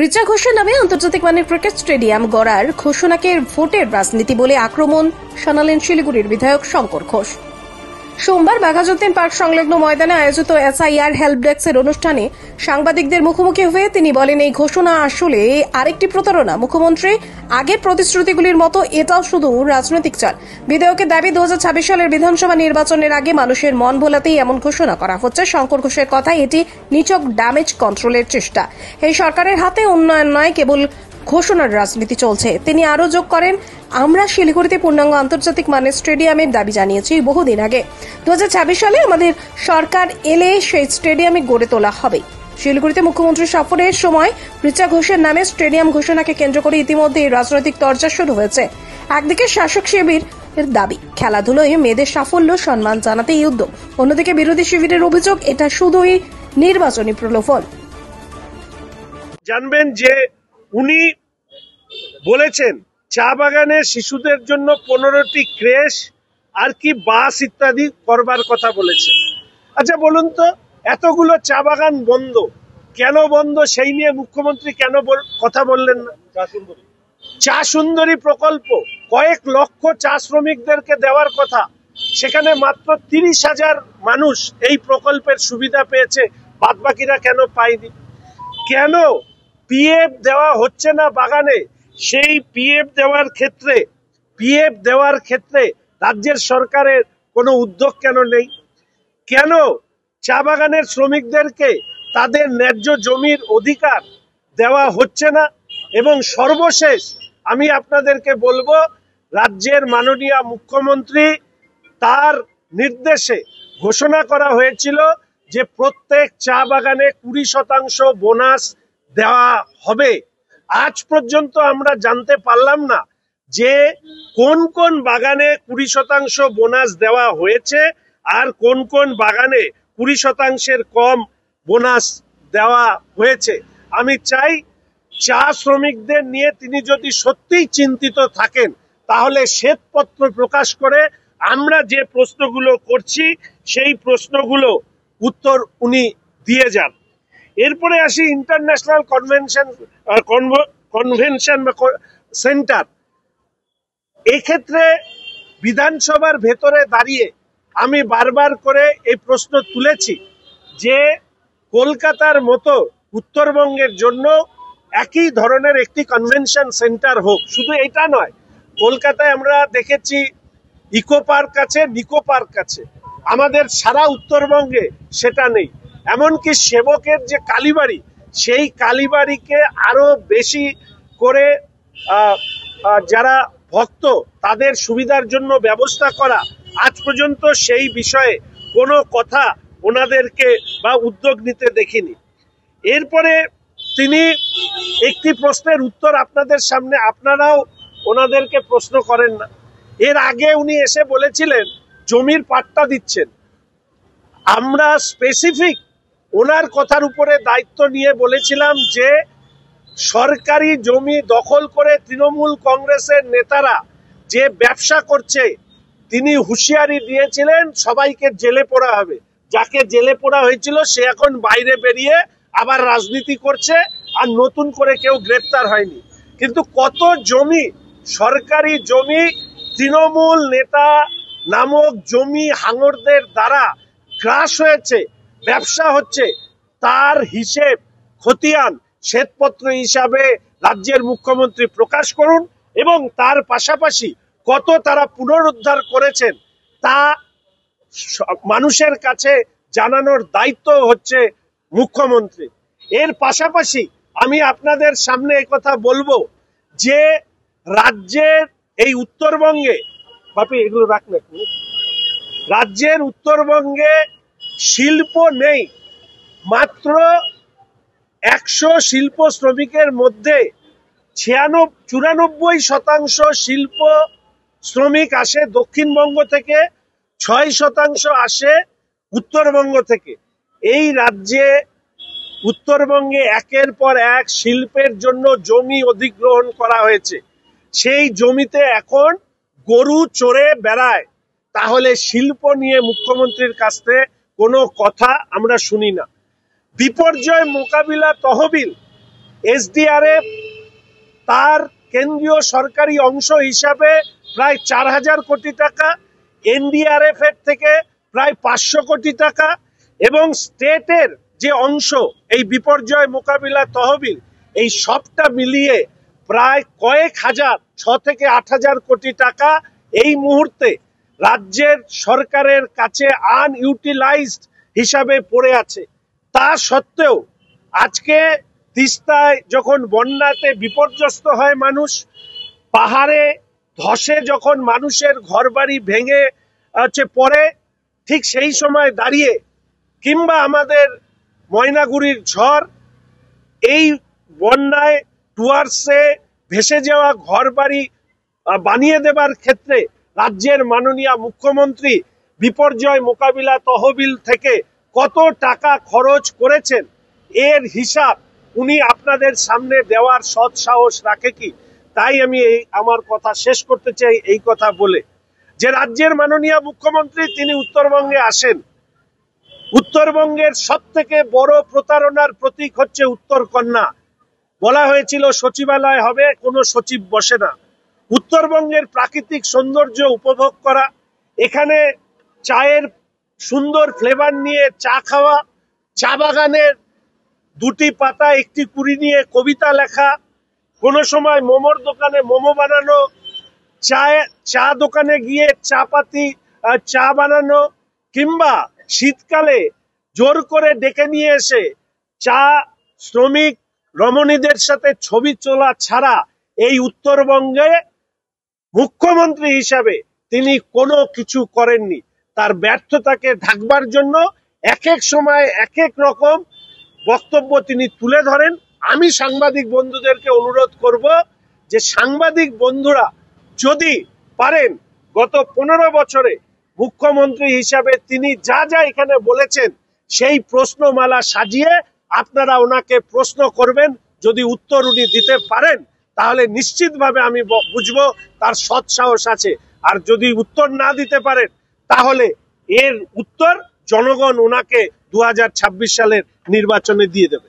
রিচা ঘোষের নামে আন্তর্জাতিক মানের ক্রিকেট স্টেডিয়াম গড়ার ঘোষণাকে ভোটের রাজনীতি বলে আক্রমণ শানালেন শিলিগুড়ির বিধায়ক শঙ্কর ঘোষ। সোমবার বাঘাযতীন পার্ক সংলগ্ন ময়দানে আয়োজিত এসআইআর হেল্প ডেস্কের অনুষ্ঠানে সাংবাদিকদের মুখোমুখি হয়ে তিনি বলেন, এই ঘোষণা আসলে আরেকটি প্রতারণা। মুখ্যমন্ত্রী আগের প্রতিশ্রুতিগুলির মতো এটাও শুধু রাজনৈতিক চাল। বিধায়কের দাবি, 2026 সালের বিধানসভা নির্বাচনের আগে মানুষের মন ভোলাতেই এমন ঘোষণা করা হচ্ছে। শঙ্কর ঘোষের কথা, এটি নিছক ড্যামেজ কন্ট্রোলের চেষ্টা। এই সরকারের হাতে উন্নয়ন নয়, কেবল ঘোষণার রাজনীতি চলছে। তিনি আরও যোগ করেন, আমরা শিলিগুড়িতে পূর্ণাঙ্গ আন্তর্জাতিক মানের স্টেডিয়ামের দাবি জানিয়েছি বহুদিন আগে। 2026 সালে আমাদের সরকার এলে সেই স্টেডিয়ামে গড়ে তোলা হবে। শিলিগুড়িতে মুখ্যমন্ত্রী সফরের সময় রিচা ঘোষের নামে স্টেডিয়াম ঘোষণাকে কেন্দ্র করে ইতিমধ্যে রাজনৈতিক তরজা শুরু হয়েছে। একদিকে শাসক শিবির দাবি, খেলাধুলোয় মেয়েদের সাফল্য সম্মান জানাতে এই উদ্যোগ। অন্যদিকে বিরোধী শিবিরের অভিযোগ, এটা শুধুই নির্বাচনী প্রলোভন। জানবেন যে উনি বলেছেন চা বাগানে শিশুদের জন্য 15টি ক্রেশ আর কি বাস ইত্যাদি করবার কথা বলেছেন। আচ্ছা বলুন তো, এতগুলো চা বাগান বন্ধ কেন বন্ধ, সেই নিয়ে মুখ্যমন্ত্রী কেন কথা বললেন না? চা সুন্দরী প্রকল্প কয়েক লক্ষ চা শ্রমিকদেরকে দেওয়ার কথা, সেখানে মাত্র 30,000 মানুষ এই প্রকল্পের সুবিধা পেয়েছে, বাদবাকিরা কেন পায়নি? কেন পিএফ দেওয়া হচ্ছে না বাগানে? সেই পিএফ দেওয়ার ক্ষেত্রে রাজ্যের সরকারের কোনো উদ্যোগ কেন নেই? কেন চা বাগানের শ্রমিকদেরকে তাদের ন্যায্য জমির অধিকার দেওয়া হচ্ছে না? এবং সর্বশেষ আমি আপনাদেরকে বলবো, রাজ্যের মাননীয় মুখ্যমন্ত্রী তার নির্দেশে ঘোষণা করা হয়েছিল যে প্রত্যেক চা বাগানে 20% বোনাস দেওয়া হবে। আজ পর্যন্ত আমরা জানতে পারলাম না যে কোন কোন বাগানে 20% বোনাস দেওয়া হয়েছে আর কোন কোন বাগানে 20%-এর কম বোনাস দেওয়া হয়েছে। আমি চাই চা শ্রমিকদের নিয়ে তিনি যদি সত্যিই চিন্তিত থাকেন তাহলে শ্বেতপত্র প্রকাশ করে আমরা যে প্রশ্নগুলো করছি সেই প্রশ্নগুলো উত্তর উনি দিয়ে যান। এরপরে আসি ইন্টারন্যাশনাল কনভেনশন সেন্টার। এক্ষেত্রে বিধানসভার ভেতরে দাঁড়িয়ে আমি বারবার করে এই প্রশ্ন তুলেছি যে কলকাতার মতো উত্তরবঙ্গের জন্য একই ধরনের একটি কনভেনশন সেন্টার হোক। শুধু এটা নয়, কলকাতায় আমরা দেখেছি ইকো পার্ক আছে, নিকো পার্ক আছে, আমাদের সারা উত্তরবঙ্গে সেটা নেই। এমনকি সেবকের যে কালীবাড়ি, সেই কালীবাড়িকে আরো বেশি করে যারা ভক্ত তাদের সুবিধার জন্য ব্যবস্থা করা, আজ পর্যন্ত সেই বিষয়ে কোনো কথা ওনাদেরকে বা উদ্যোগ নিতে দেখিনি। এরপরে তিনি একটি প্রশ্নের উত্তর আপনাদের সামনে, আপনারাও ওনাদেরকে প্রশ্ন করেন না। এর আগে উনি এসে বলেছিলেন জমির পাট্টা দিচ্ছেন। আমরা স্পেসিফিক ওনার কথার উপরে দায়িত্ব নিয়ে বলেছিলাম যে সরকারি জমি দখল করে তৃণমূল কংগ্রেসের নেতারা যে ব্যবসা করছে, তিনি হুঁশিয়ারি দিয়েছিলেন সবাইকে জেলে পোড়া হবে। যাকে জেলে পোড়া হয়েছিল সে এখন বাইরে বেরিয়ে আবার রাজনীতি করছে, আর নতুন করে কেউ গ্রেপ্তার হয়নি। কিন্তু কত জমি, সরকারি জমি, তৃণমূল নেতা নামক জমি হাঙরদের দ্বারা গ্রাস হয়েছে, ব্যবসা হচ্ছে, তার হিসেব খতিয়ান শ্বেতপত্র হিসাবে রাজ্যের মুখ্যমন্ত্রী প্রকাশ করুন, এবং তার পাশাপাশি কত তারা পুনরুদ্ধার করেছেন তা মানুষের কাছে জানানোর দায়িত্ব হচ্ছে মুখ্যমন্ত্রী। এর পাশাপাশি আমি আপনাদের সামনে কথা বলবো যে রাজ্যের এই উত্তরবঙ্গে, বাপি এগুলো রাখলে, রাজ্যের উত্তরবঙ্গে শিল্প নেই। মাত্র 100 শিল্প শ্রমিকের মধ্যে 94% শিল্প শ্রমিক আসে দক্ষিণবঙ্গ থেকে, 6% আসে উত্তরবঙ্গ থেকে। এই রাজ্যে উত্তরবঙ্গে একের পর এক শিল্পের জন্য জমি অধিগ্রহণ করা হয়েছে। সেই জমিতে এখন গরু চড়ে বেড়ায়। তাহলে শিল্প নিয়ে মুখ্যমন্ত্রীর কাছ থেকে কোনো কথা আমরা শুনি না। বিপর্যয় মোকাবিলা তহবিল এসডিআরএফ তার কেন্দ্রীয় সরকারি অংশ হিসাবে প্রায় 4,000 কোটি টাকা, এনডিআরএফ এর থেকে প্রায় 500 কোটি টাকা এবং স্টেটের যে অংশ এই বিপর্যয় মোকাবিলা তহবিল, এই সবটা মিলিয়ে প্রায় কয়েক হাজার 6 থেকে 8,000 কোটি টাকা এই মুহূর্তে রাজ্যের সরকারের কাছে আনইউটিলাইজড হিসাবে পড়ে আছে। তা সত্ত্বেও আজকে তিস্তায় যখন বন্যাতে বিপর্যস্ত হয় মানুষ, পাহাড়ে ধসে যখন মানুষের ঘরবাড়ি ভেঙে পড়ে, ঠিক সেই সময় দাঁড়িয়ে কিংবা আমাদের ময়নাগুড়ির ঝড়, এই বন্যায় ডুয়ার্সে ভেসে যাওয়া ঘরবাড়ি বানিয়ে দেবার ক্ষেত্রে রাজ্যের মাননীয় মুখ্যমন্ত্রী বিপর্যয় মোকাবিলা তহবিল থেকে কত টাকা খরচ করেছেন এর হিসাব উনি আপনাদের সামনে দেওয়ার সৎ সাহস রাখে কি? তাই আমি আমার কথা শেষ করতে চাই এই কথা বলে যে রাজ্যের মাননীয় মুখ্যমন্ত্রী তিনি উত্তরবঙ্গে আসেন। উত্তরবঙ্গের সবথেকে বড় প্রতারণার প্রতীক হচ্ছে উত্তরকন্যা। বলা হয়েছিল সচিবালয় হবে, কোনো সচিব বসে না। উত্তরবঙ্গের প্রাকৃতিক সৌন্দর্য উপভোগ করা, এখানে চায়ের সুন্দর ফ্লেভার নিয়ে চা খাওয়া, চা বাগানের 2টি পাতা 1টি কুড়ি নিয়ে কবিতা লেখা, কোনো সময় মোমোর দোকানে মোমো বানানো, চা দোকানে গিয়ে চা বানানো, কিংবা শীতকালে জোর করে ডেকে নিয়ে এসে চা শ্রমিক রমণীদের সাথে ছবি তোলা ছাড়া এই উত্তরবঙ্গে মুখ্যমন্ত্রী হিসাবে তিনি কোনো কিছু করেননি। তার ব্যর্থতাকে ঢাকবার জন্য এক এক সময় এক এক রকম বক্তব্য তিনি তুলে ধরেন। আমি সাংবাদিক বন্ধুদেরকে অনুরোধ করব যে সাংবাদিক বন্ধুরা যদি পারেন গত 15 বছরে মুখ্যমন্ত্রী হিসাবে তিনি যা যা এখানে বলেছেন সেই প্রশ্নমালা সাজিয়ে আপনারা ওনাকে প্রশ্ন করবেন। যদি উত্তর উনি দিতে পারেন তাহলে নিশ্চিতভাবে আমি বুঝবো তার সৎ সাহস আছে। আর যদি উত্তর না দিতে পারেন তাহলে এর উত্তর জনগণ ওনাকে 2026 সালের নির্বাচনে দিয়ে দেবে।